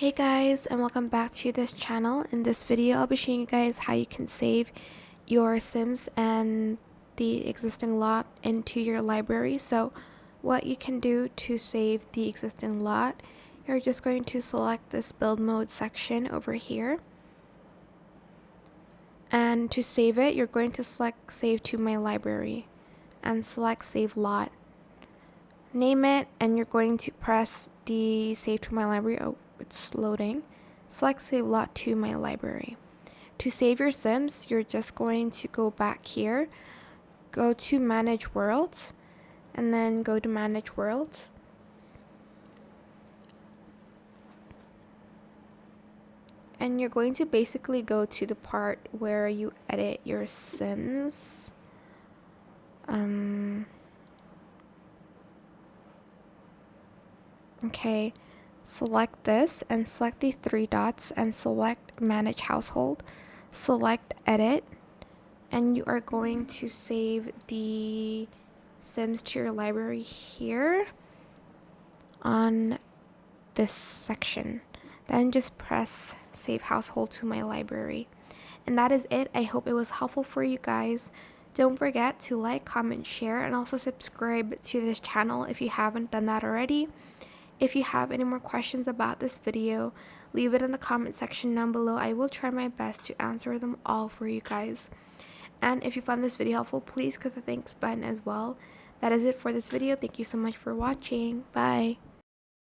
Hey guys, and welcome back to this channel. In this video I'll be showing you guys how you can save your Sims and the existing lot into your library. So what you can do to save the existing lot, you're just going to select this build mode section over here, and to save it you're going to select save to my library and select save lot. Name it, and you're going to press the save to my library. Oh, it's loading. Select save lot to my library. To save your Sims, you're just going to go back here, go to manage worlds, and then go to manage worlds. And you're going to basically go to the part where you edit your Sims. Okay, select this and select the three dots and select manage household. Select edit, and you are going to save the Sims to your library here on this section. Then just press save household to my library. And that is it. I hope it was helpful for you guys. Don't forget to like, comment, share, and also subscribe to this channel if you haven't done that already. If you have any more questions about this video, leave it in the comment section down below. I will try my best to answer them all for you guys. And if you found this video helpful, please click the thanks button as well. That is it for this video. Thank you so much for watching. Bye.